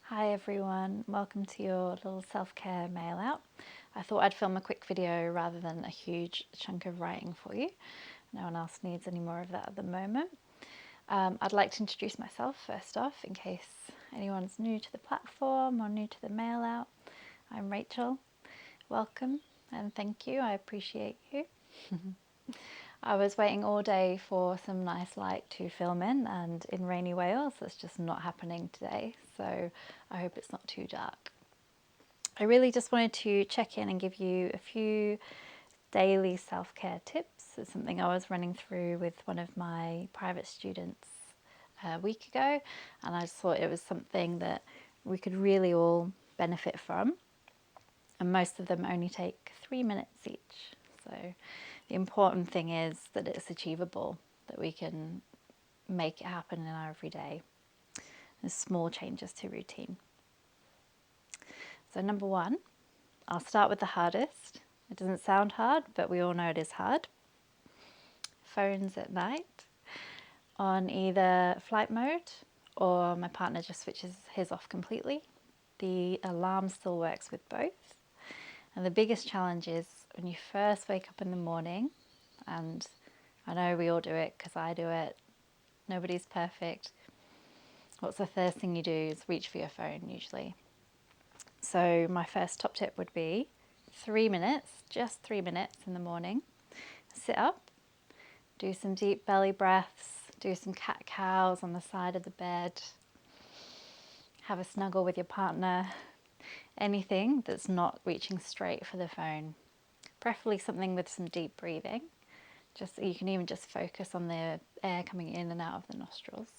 Hi everyone, welcome to your little self-care mail out. I thought I'd film a quick video rather than a huge chunk of writing for you. No one else needs any more of that at the moment. I'd like to introduce myself first off in case anyone's new to the platform or new to the mail out. I'm Rachel. Welcome and thank you, I appreciate you. I was waiting all day for some nice light to film and in rainy Wales that's just not happening today, so I hope it's not too dark. I really just wanted to check in and give you a few daily self-care tips. It's something I was running through with one of my private students a week ago, and I just thought it was something that we could really all benefit from, and most of them only take 3 minutes each. So the important thing is that it's achievable, that we can make it happen in our everyday. There's small changes to routine. So number one, I'll start with the hardest. It doesn't sound hard, but we all know it is hard. Phones at night on either flight mode or my partner just switches his off completely. The alarm still works with both. And the biggest challenge is when you first wake up in the morning, and I know we all do it because I do it, nobody's perfect. What's the first thing you do is reach for your phone usually. So my first top tip would be 3 minutes, just 3 minutes in the morning. Sit up, do some deep belly breaths, do some cat-cows on the side of the bed, have a snuggle with your partner, anything that's not reaching straight for the phone. Preferably something with some deep breathing. You can even just focus on the air coming in and out of the nostrils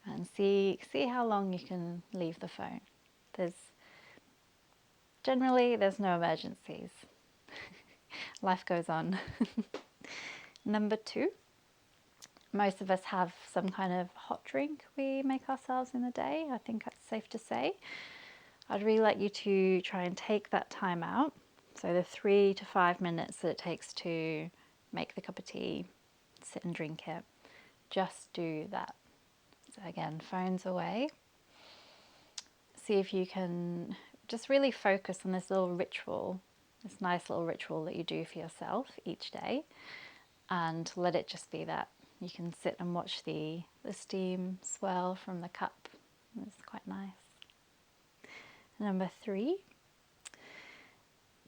and see how long you can leave the phone. Generally, there's no emergencies. Life goes on. Number two, most of us have some kind of hot drink we make ourselves in the day. I think that's safe to say. I'd really like you to try and take that time out. So the 3 to 5 minutes that it takes to make the cup of tea, sit and drink it, just do that. So again, phones away. See if you can just really focus on this little ritual, this nice little ritual that you do for yourself each day, and let it just be that. You can sit and watch the steam swell from the cup. It's quite nice. Number three,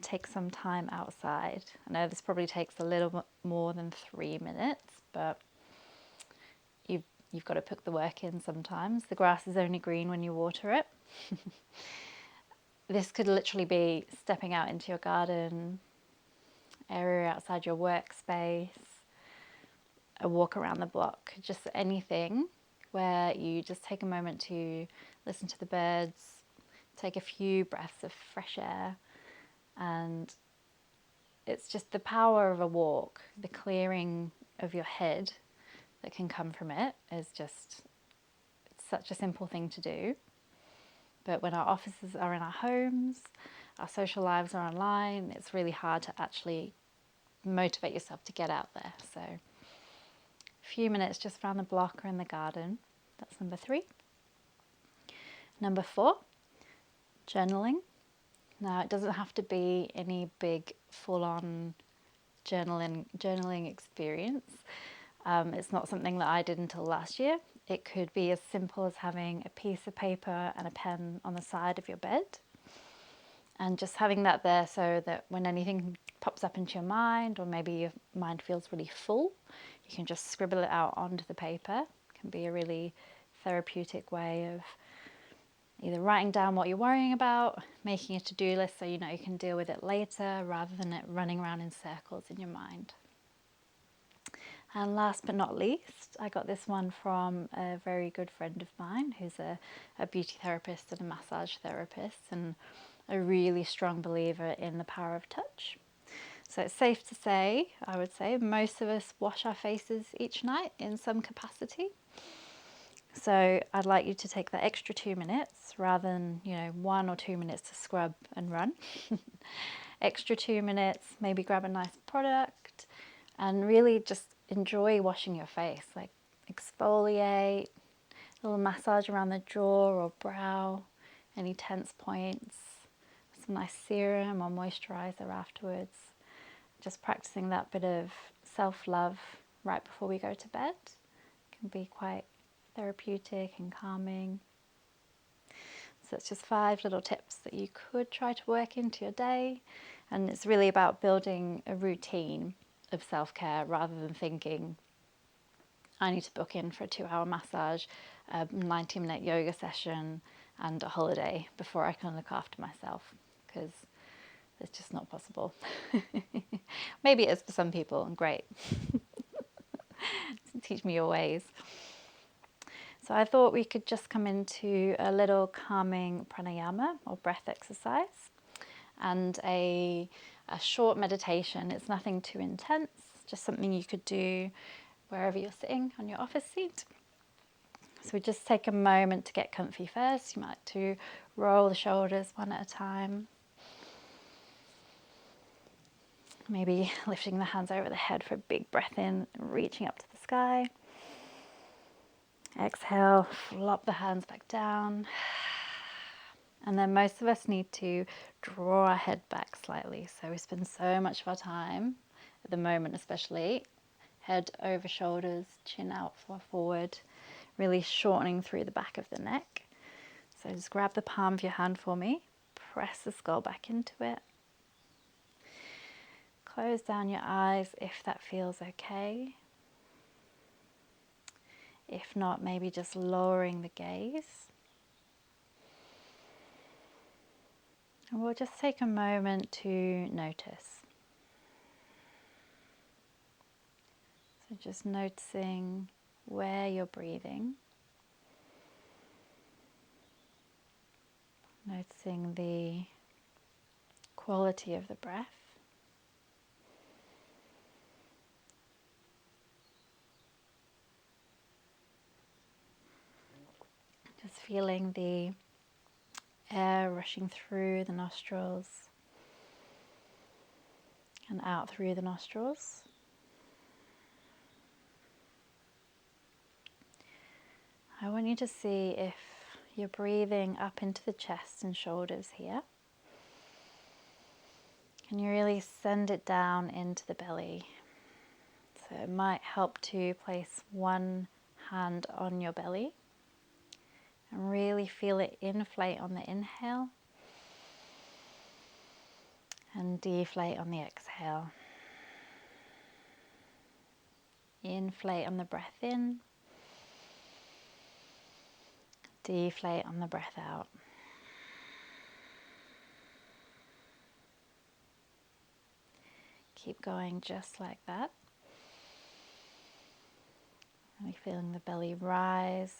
take some time outside. I know this probably takes a little more than 3 minutes, but you've got to put the work in sometimes. The grass is only green when you water it. This could literally be stepping out into your garden, area outside your workspace, a walk around the block, just anything where you just take a moment to listen to the birds, take a few breaths of fresh air, and it's just the power of a walk, the clearing of your head that can come from it is just, it's such a simple thing to do. But when our offices are in our homes, our social lives are online, it's really hard to actually motivate yourself to get out there. So a few minutes just around the block or in the garden. That's number three. Number four, journaling. Now, it doesn't have to be any big full-on journaling experience. It's not something that I did until last year. It could be as simple as having a piece of paper and a pen on the side of your bed and just having that there so that when anything pops up into your mind, or maybe your mind feels really full, you can just scribble it out onto the paper. It can be a really therapeutic way of either writing down what you're worrying about, making a to-do list so you know you can deal with it later rather than it running around in circles in your mind. And last but not least, I got this one from a very good friend of mine who's a beauty therapist and a massage therapist and a really strong believer in the power of touch. So it's safe to say, I would say, most of us wash our faces each night in some capacity. So I'd like you to take that extra 2 minutes rather than, 1 or 2 minutes to scrub and run. Extra 2 minutes, maybe grab a nice product and really just enjoy washing your face, like exfoliate, A little massage around the jaw or brow, any tense points, some nice serum or moisturizer afterwards. Just practicing that bit of self-love right before we go to bed can be quite therapeutic and calming. So it's just 5 little tips that you could try to work into your day, and it's really about building a routine of self-care rather than thinking I need to book in for a 2-hour massage, a 90-minute yoga session and a holiday before I can look after myself, because it's just not possible. Maybe it is for some people, and great. Teach me your ways. So I thought we could just come into a little calming pranayama or breath exercise and a short meditation. It's nothing too intense, just something you could do wherever you're sitting on your office seat. So we just take a moment to get comfy first. You might like to roll the shoulders one at a time. Maybe lifting the hands over the head for a big breath in, reaching up to the sky. Exhale, flop the hands back down. And then most of us need to draw our head back slightly. So we spend so much of our time, at the moment especially, head over shoulders, chin out forward, really shortening through the back of the neck. So just grab the palm of your hand for me, press the skull back into it. Close down your eyes if that feels okay. If not, maybe just lowering the gaze. And we'll just take a moment to notice. So just noticing where you're breathing. Noticing the quality of the breath. Just feeling the air rushing through the nostrils and out through the nostrils. I want you to see if you're breathing up into the chest and shoulders here. Can you really send it down into the belly? So it might help to place one hand on your belly and really feel it inflate on the inhale and deflate on the exhale. Inflate on the breath in, deflate on the breath out. Keep going just like that. Really feeling the belly rise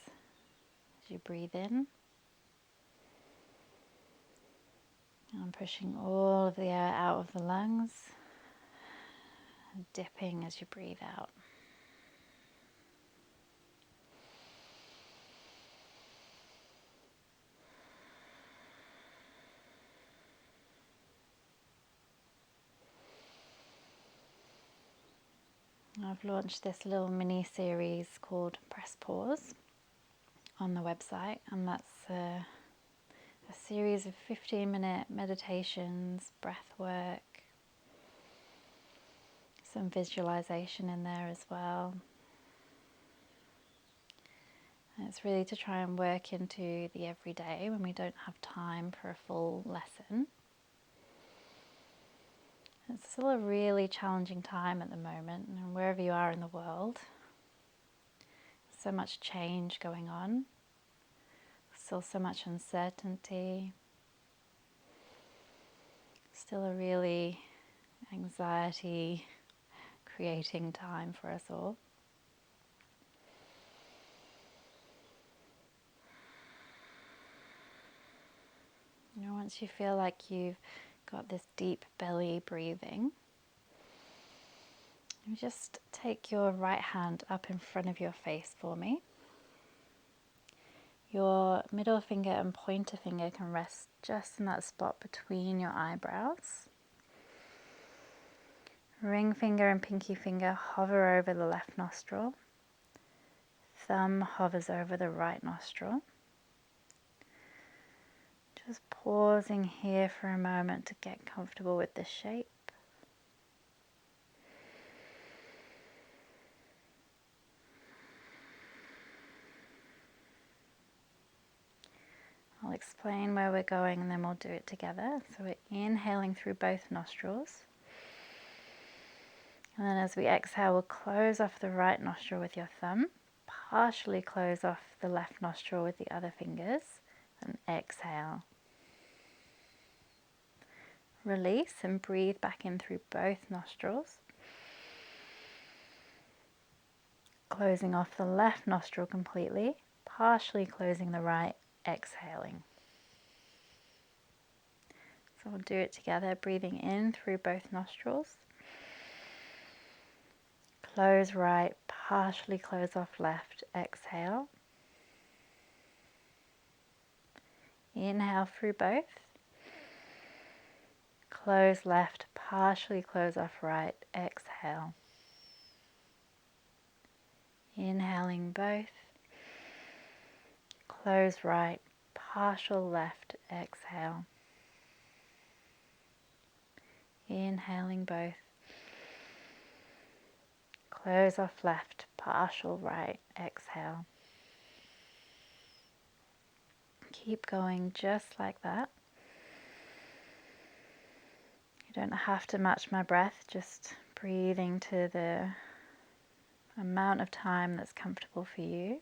as you breathe in. And pushing all of the air out of the lungs, and dipping as you breathe out. I've launched this little mini series called Press Pause on the website, and that's a series of 15-minute meditations, breath work, some visualization in there as well. And it's really to try and work into the everyday when we don't have time for a full lesson. It's still a really challenging time at the moment, and wherever you are in the world, so much change going on, still so much uncertainty, still a really anxiety creating time for us all. You know, once you feel like you've got this deep belly breathing, you just take your right hand up in front of your face for me. Your middle finger and pointer finger can rest just in that spot between your eyebrows. Ring finger and pinky finger hover over the left nostril. thumb hovers over the right nostril. Just pausing here for a moment to get comfortable with the shape. I'll explain where we're going and then we'll do it together. So we're inhaling through both nostrils. And then as we exhale, we'll close off the right nostril with your thumb, partially close off the left nostril with the other fingers, and exhale. Release and breathe back in through both nostrils. Closing off the left nostril completely, partially closing the right, exhaling. So we'll do it together, breathing in through both nostrils. Close right, partially close off left, exhale. Inhale through both. Close left, partially close off right, exhale. Inhaling both. Close right, partial left, exhale. Inhaling both. Close off left, partial right, exhale. Keep going just like that. You don't have to match my breath, just breathing to the amount of time that's comfortable for you.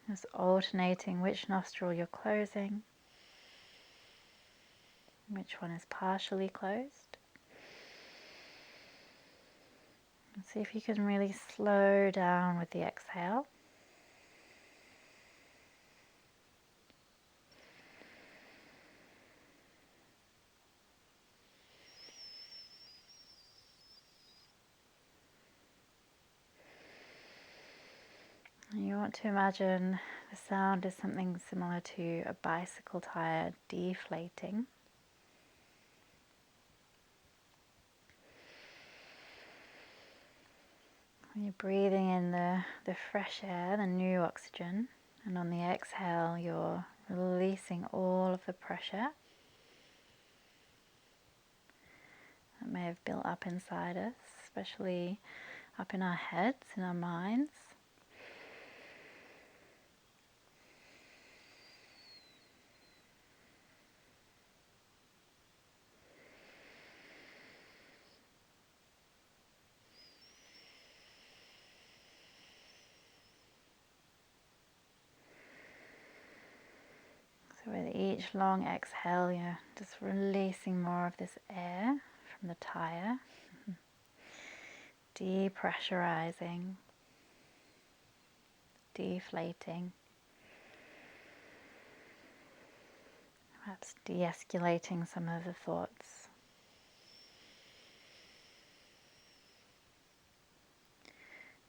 Just alternating which nostril you're closing, which one is partially closed. And see if you can really slow down with the exhale. And you want to imagine the sound is something similar to a bicycle tire deflating. When you're breathing in the fresh air, the new oxygen, and on the exhale you're releasing all of the pressure that may have built up inside us, especially up in our heads, in our minds. So with each long exhale, you're just releasing more of this air from the tire, depressurizing, deflating, perhaps de-escalating some of the thoughts.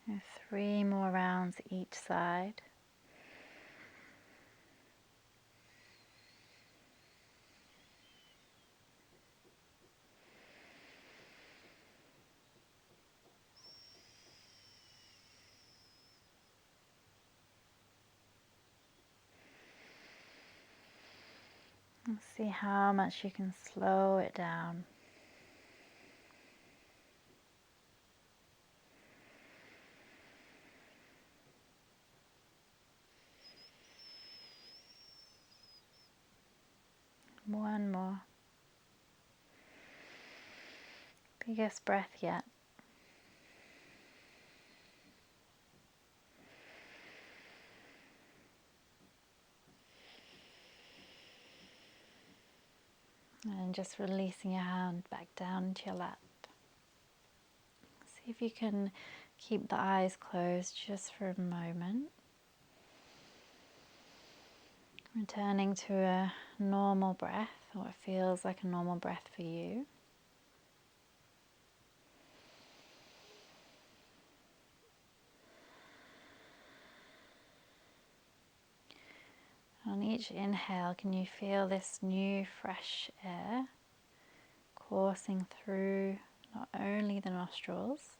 And 3 more rounds each side. And see how much you can slow it down. One more. Biggest breath yet. And just releasing your hand back down into your lap. See if you can keep the eyes closed just for a moment. Returning to a normal breath, or what feels like a normal breath for you. On each inhale, can you feel this new fresh air coursing through not only the nostrils,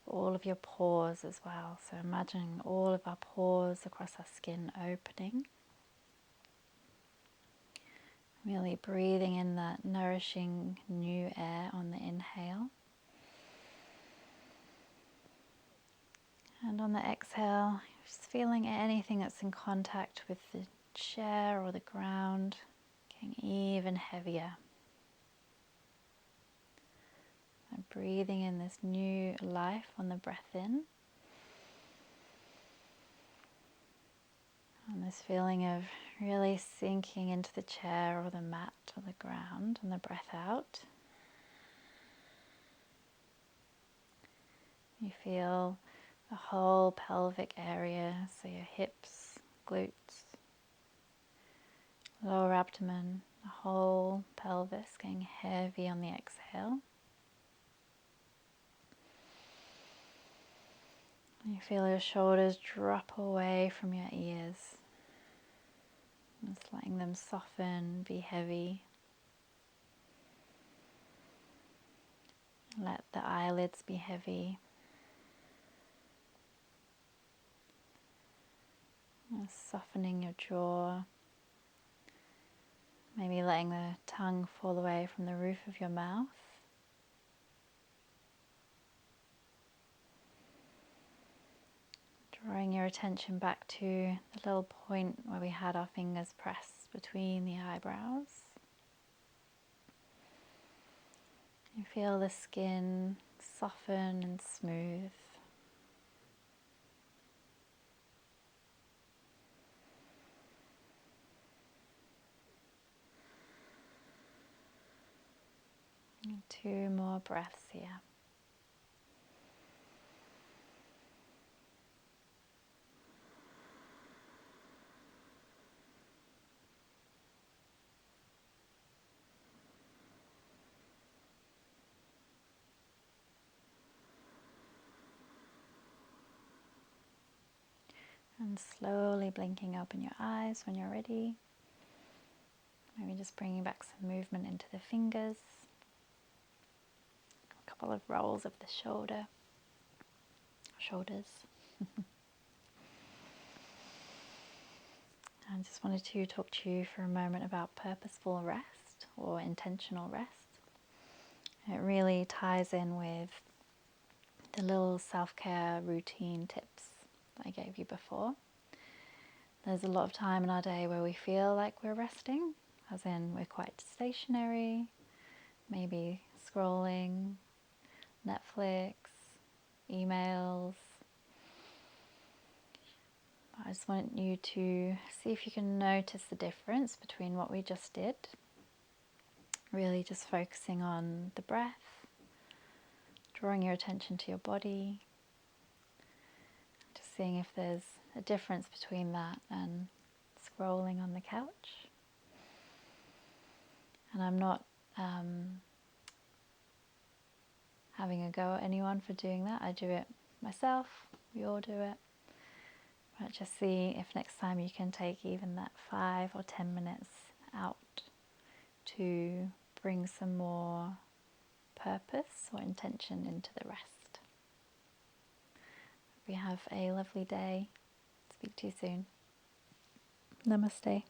all of your pores as well. So imagining all of our pores across our skin opening. Really breathing in that nourishing new air on the inhale. And on the exhale, just feeling anything that's in contact with the chair or the ground getting even heavier. And breathing in this new life on the breath in. And this feeling of really sinking into the chair or the mat or the ground on the breath out. You feel the whole pelvic area, so your hips, glutes, lower abdomen, the whole pelvis getting heavy on the exhale. You feel your shoulders drop away from your ears. Just letting them soften, be heavy. Let the eyelids be heavy. Softening your jaw. Maybe letting the tongue fall away from the roof of your mouth. Drawing your attention back to the little point where we had our fingers pressed between the eyebrows. You feel the skin soften and smooth. And 2 more breaths here. And slowly blinking open your eyes when you're ready. Maybe just bringing back some movement into the fingers. A couple of rolls of the shoulders. I just wanted to talk to you for a moment about purposeful rest or intentional rest. It really ties in with the little self-care routine tips that I gave you before. There's a lot of time in our day where we feel like we're resting, as in we're quite stationary, maybe scrolling, Netflix, emails. I just want you to see if you can notice the difference between what we just did. Really just focusing on the breath, drawing your attention to your body, just seeing if there's a difference between that and scrolling on the couch. And I'm not having a go at anyone for doing that. I do it myself, we all do it. But just see if next time you can take even that 5 or 10 minutes out to bring some more purpose or intention into the rest. We have a lovely day. Speak to you soon. Namaste.